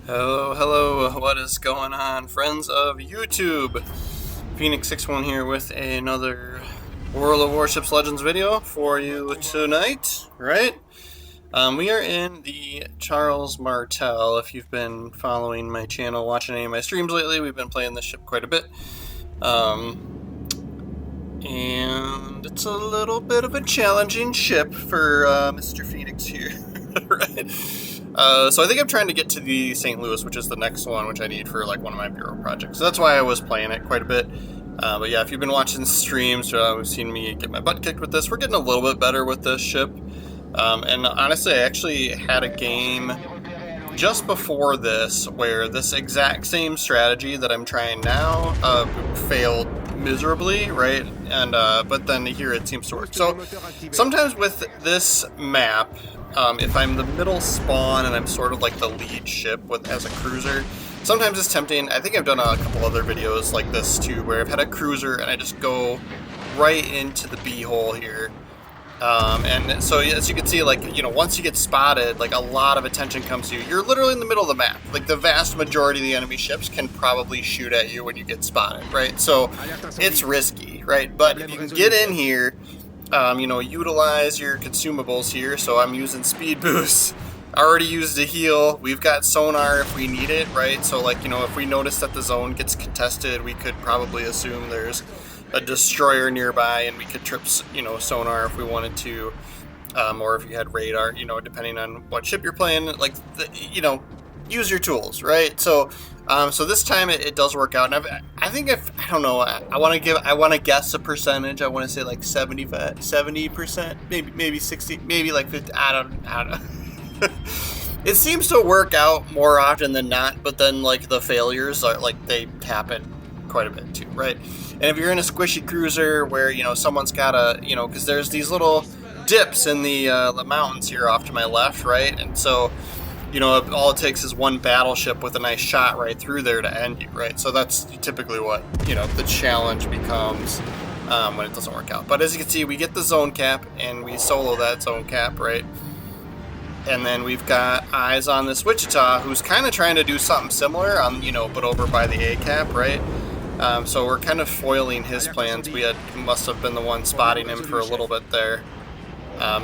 Hello, what is going on, friends of YouTube? Phoenix61 here with another World of Warships Legends video for you tonight, right? We are in the Charles Martel. If you've been following my channel, watching any of my streams lately, we've been playing this ship quite a bit. And it's a little bit of a challenging ship for Mr. Phoenix here, right? So I think I'm trying to get to the St. Louis, which is the next one, which I need for like one of my bureau projects. So that's why I was playing it quite a bit. But yeah, if you've been watching streams, we've seen me get my butt kicked with this. We're getting a little bit better with this ship. And honestly, I actually had a game just before this where this exact same strategy that I'm trying now failed miserably, right? And but then here it seems to work. So sometimes with this map, if I'm the middle spawn and I'm sort of like the lead ship as a cruiser, sometimes it's tempting. I think I've done a couple other videos like this too, where I've had a cruiser and I just go right into the B hole here. And so as you can see, like, once you get spotted, like a lot of attention comes to you. You're literally in the middle of the map. Like the vast majority of the enemy ships can probably shoot at you when you get spotted, right? So it's risky, right? But if you can get in here, utilize your consumables here. So I'm using speed boosts. I already used a heal. We've got sonar if we need it, right? So like, if we notice that the zone gets contested, we could probably assume there's a destroyer nearby and we could trip, sonar if we wanted to, or if you had radar, depending on what ship you're playing, like, use your tools, right? So, so this time it does work out, and I think I don't know, I want to guess a percentage. I want to say like 70%, maybe 60, maybe like 50. I don't know. It seems to work out more often than not, but then like the failures are like they happen quite a bit too, right? And if you're in a squishy cruiser where someone's got a because there's these little dips in the mountains here off to my left, right? And so all it takes is one battleship with a nice shot right through there to end you, right? So that's typically what the challenge becomes when it doesn't work out. But as you can see, we get the zone cap and we solo that zone cap, right? And then we've got eyes on this Wichita, who's kind of trying to do something similar on but over by the A cap, right? So we're kind of foiling his plans. We must have been the one spotting him for a little bit there.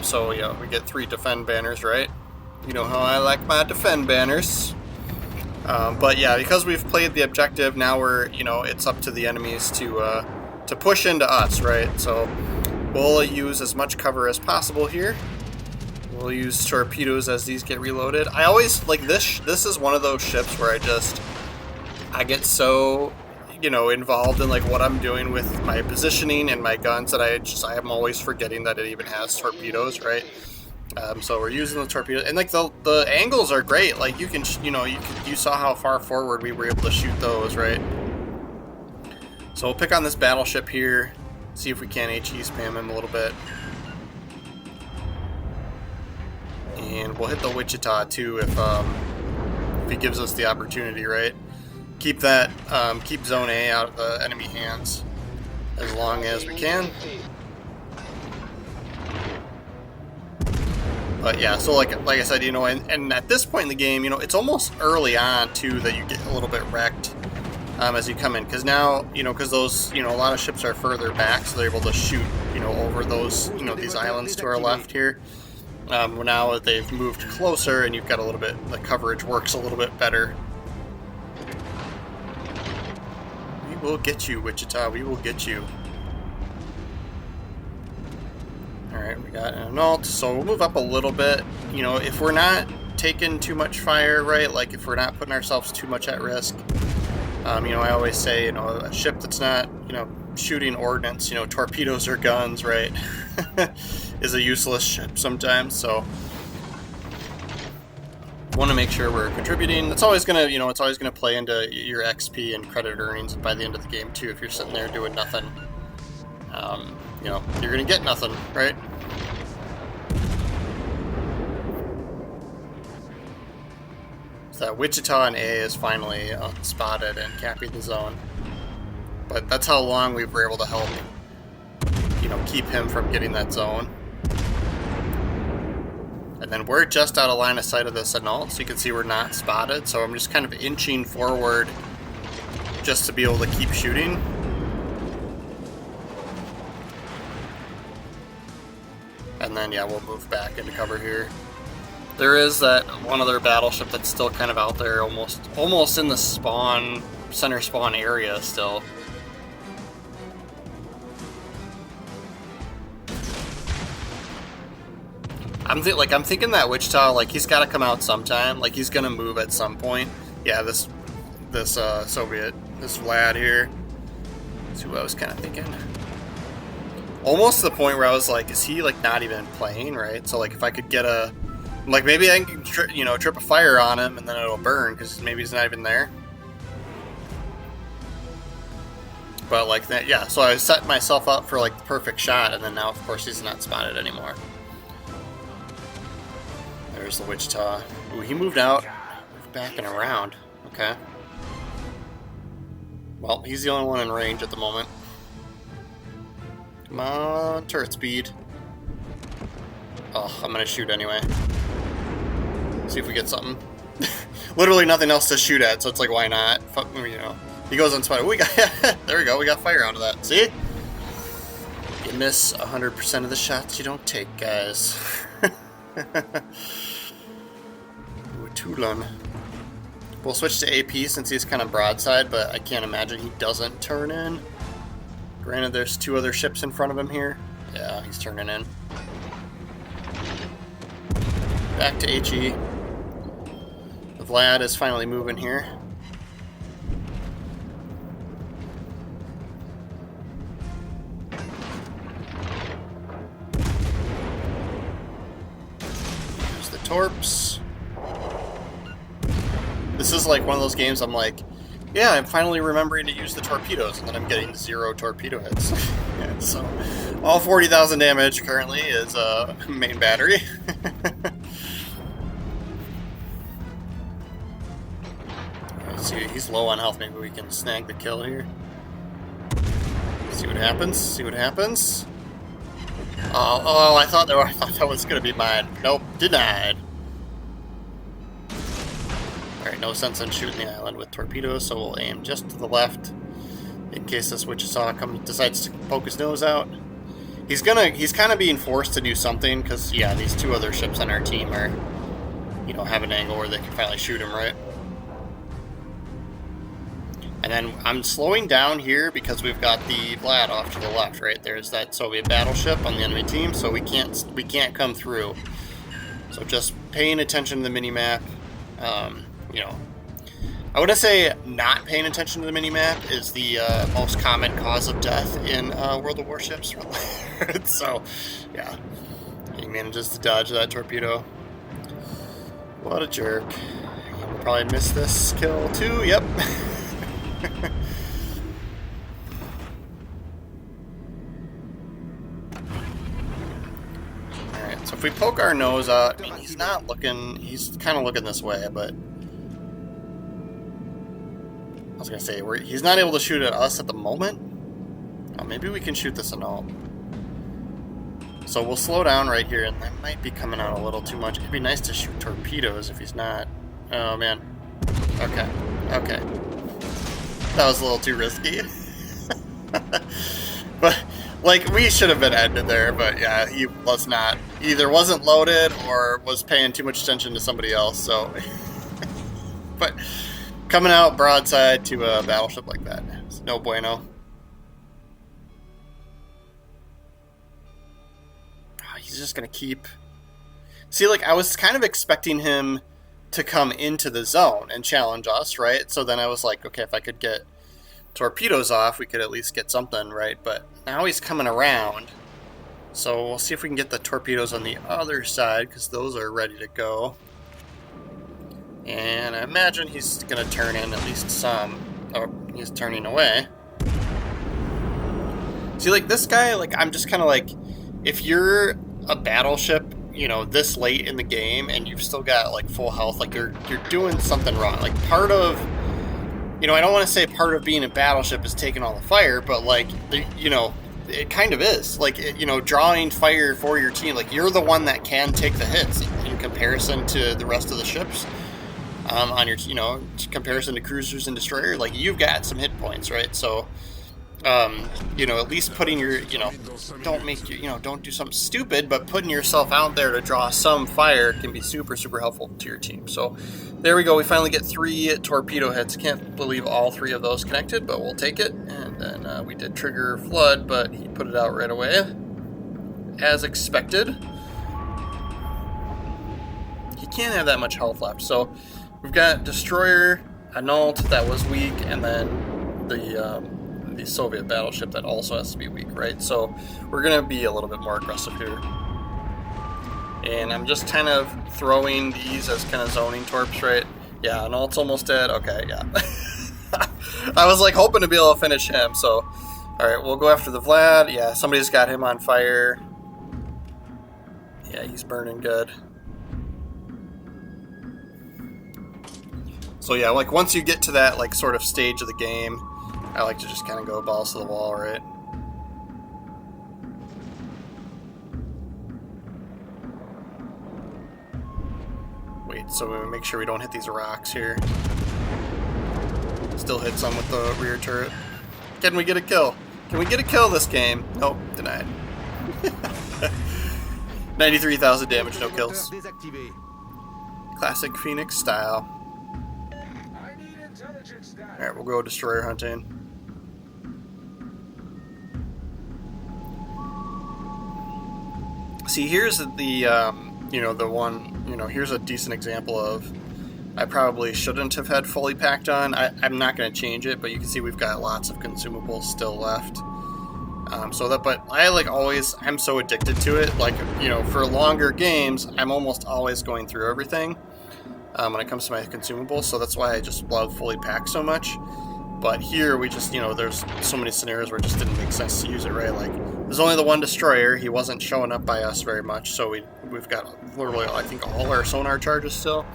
So we get 3 defend banners, right? You know how I like my defend banners. But yeah, because we've played the objective, now we're it's up to the enemies to push into us, right? So we'll use as much cover as possible here. We'll use torpedoes as these get reloaded. I always like this. This is one of those ships where I get so involved in like what I'm doing with my positioning and my guns that I am always forgetting that it even has torpedoes, right? So we're using the torpedoes, and like the angles are great. Like you can you saw how far forward we were able to shoot those, right? So we'll pick on this battleship here, see if we can HE spam him a little bit. And we'll hit the Wichita too if he gives us the opportunity, right? Keep Zone A out of the enemy hands as long as we can. But yeah, so like I said, and at this point in the game, it's almost early on too that you get a little bit wrecked as you come in, because now because those a lot of ships are further back, so they're able to shoot over those these islands to our left here. Now that they've moved closer and you've got a little bit, the coverage works a little bit better. We will get you, Wichita. We will get you. Alright, we got an alt, so we'll move up a little bit. If we're not taking too much fire, right? Like if we're not putting ourselves too much at risk. I always say, a ship that's not, shooting ordnance, torpedoes or guns, right? is a useless ship sometimes, so want to make sure we're contributing. It's always gonna, it's always gonna play into your XP and credit earnings by the end of the game too. If you're sitting there doing nothing, you're gonna get nothing, right? So that Wichita and A is finally spotted and capping the zone, but that's how long we were able to help, keep him from getting that zone. And then we're just out of line of sight of this annulled, so you can see we're not spotted. So I'm just kind of inching forward just to be able to keep shooting. And then, yeah, we'll move back into cover here. There is that one other battleship that's still kind of out there, almost in the center spawn area still. I'm thinking that Wichita, like, he's got to come out sometime. Like, he's gonna move at some point. Yeah, this Soviet, this Vlad here. That's who I was kind of thinking. Almost to the point where I was like, is he like not even playing, right? So like, if I could get like maybe I can trip a fire on him and then it'll burn because maybe he's not even there. But like that, yeah. So I set myself up for like the perfect shot, and then now of course he's not spotted anymore. There's the Wichita. Ooh, he moved out, moved back and around. Okay. Well, he's the only one in range at the moment. Come on, turret speed. Oh, I'm gonna shoot anyway. See if we get something. Literally nothing else to shoot at, so it's like, why not? You know, he goes unspotted. We got there we go. We got fire out of that. See? You miss 100% of the shots you don't take, guys. Ooh, Toulon. We'll switch to AP since he's kind of broadside, but I can't imagine he doesn't turn in. Granted, there's two other ships in front of him here. Yeah, he's turning in. Back to HE. The Vlad is finally moving here. There's the torps. This is like one of those games I'm like, yeah, I'm finally remembering to use the torpedoes, and then I'm getting 0 torpedo hits. Yeah, so all 40,000 damage currently is main battery. Let's see, he's low on health. Maybe we can snag the kill here. See what happens. See what happens. Oh! I thought that was gonna be mine. Nope, denied. Alright, no sense in shooting the island with torpedoes, so we'll aim just to the left in case this Wichita decides to poke his nose out. He's kind of being forced to do something because, yeah, these two other ships on our team are, you know, have an angle where they can finally shoot him, right? And then I'm slowing down here because we've got the Vlad off to the left, right? There's that Soviet battleship on the enemy team, so we can't come through. So just paying attention to the minimap. You know, I wouldn't say not paying attention to the minimap is the most common cause of death in World of Warships. So, yeah, he manages to dodge that torpedo. What a jerk. We'll probably miss this kill too. Yep. Alright, so if we poke our nose out, I mean, he's not looking, he's kind of looking this way, but I was going to say, he's not able to shoot at us at the moment. Oh, maybe we can shoot this annulled. So we'll slow down right here, and that might be coming out a little too much. It'd be nice to shoot torpedoes if he's not. Oh, man. Okay. Okay. That was a little too risky. But, like, we should have been ended there, but yeah, he was not. Either wasn't loaded or was paying too much attention to somebody else, so. But coming out broadside to a battleship like that, it's no bueno. Oh, he's just gonna keep. See, like, I was kind of expecting him to come into the zone and challenge us, right? So then I was like, okay, if I could get torpedoes off, we could at least get something, right? But now he's coming around, so we'll see if we can get the torpedoes on the other side, because those are ready to go. And I imagine he's gonna turn in at least some. Oh, he's turning away. See, like, this guy, like, I'm just kind of like, if you're a battleship, you know, this late in the game and you've still got like full health, like you're doing something wrong. Like, part of, you know, I don't want to say part of being a battleship is taking all the fire, but like, you know, it kind of is. Like, you know, drawing fire for your team, like, you're the one that can take the hits and comparison to the rest of the ships, on your, comparison to cruisers and destroyer, like, you've got some hit points, right? So, at least putting your, don't make your, don't do something stupid, but putting yourself out there to draw some fire can be super, super helpful to your team. So there we go. We finally get 3 torpedo hits. Can't believe all 3 of those connected, but we'll take it. And then we did trigger Flood, but he put it out right away, as expected. He can't have that much health left. So we've got destroyer, Annulled, that was weak, and then the Soviet battleship that also has to be weak, right? So we're gonna be a little bit more aggressive here, and I'm just kind of throwing these as kind of zoning torps, right? Yeah, Annull's almost dead. Okay, yeah. I was like hoping to be able to finish him. So all right, we'll go after the Vlad. Yeah, somebody's got him on fire. Yeah, he's burning good. So yeah, like once you get to that like sort of stage of the game, I like to just kind of go balls to the wall, right? Wait, so we make sure we don't hit these rocks here. Still hit some with the rear turret. Can we get a kill? Can we get a kill this game? Nope, denied. 93,000 damage, no kills. Classic Phoenix style. Alright, we'll go destroyer hunting. See, here's the, the one, here's a decent example of, I probably shouldn't have had fully packed on. I'm not going to change it, but you can see we've got lots of consumables still left. But I I'm so addicted to it. Like, for longer games, I'm almost always going through everything when it comes to my consumables. So that's why I just love fully packed so much. But here we just, there's so many scenarios where it just didn't make sense to use it, right? Like, there's only the one destroyer. He wasn't showing up by us very much, so we've got literally, I think, all our sonar charges still.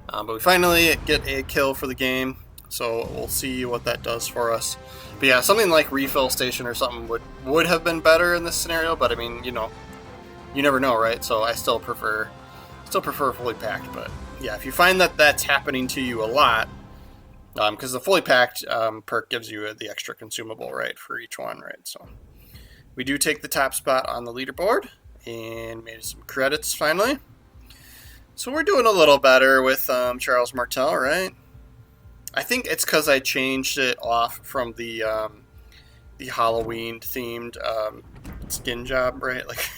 But we finally get a kill for the game, so we'll see what that does for us. But yeah, something like refill station or something would have been better in this scenario. But I mean, you never know, right? So I still prefer fully packed. But yeah, if you find that that's happening to you a lot. Because the fully packed perk gives you the extra consumable, right, for each one, right? So we do take the top spot on the leaderboard and made some credits finally. So we're doing a little better with Charles Martel, right? I think it's because I changed it off from the Halloween themed skin job, right? Like.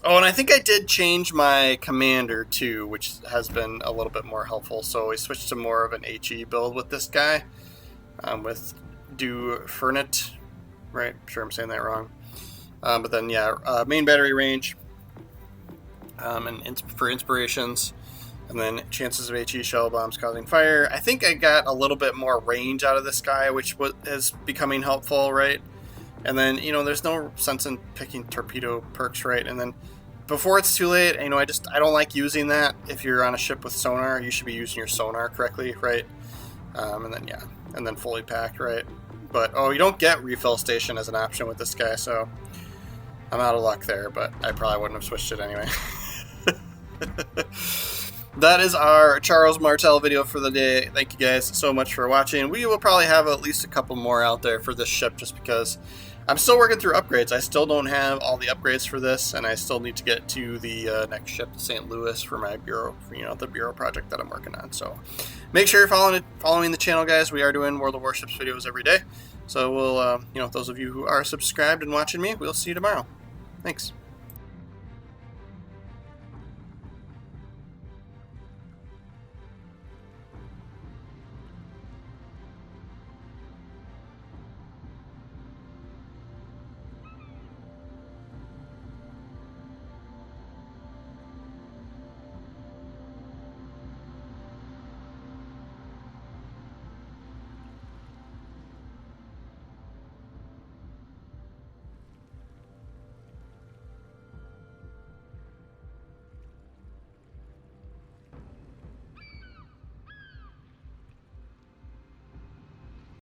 Oh, and I think I did change my commander too, which has been a little bit more helpful. So we switched to more of an HE build with this guy, with Du Fernet, right? I'm sure I'm saying that wrong. But then, yeah, main battery range, and for inspirations, and then chances of HE shell bombs causing fire. I think I got a little bit more range out of this guy, which is becoming helpful, right? And then, there's no sense in picking torpedo perks, right? And then before it's too late, I don't like using that. If you're on a ship with sonar, you should be using your sonar correctly, right? And then fully packed, right? But, you don't get refill station as an option with this guy, so I'm out of luck there, but I probably wouldn't have switched it anyway. That is our Charles Martel video for the day. Thank you guys so much for watching. We will probably have at least a couple more out there for this ship just because I'm still working through upgrades. I still don't have all the upgrades for this, and I still need to get to the next ship, St. Louis, for my bureau, the bureau project that I'm working on. So make sure you're following the channel, guys. We are doing World of Warships videos every day. So we'll, those of you who are subscribed and watching me, we'll see you tomorrow. Thanks.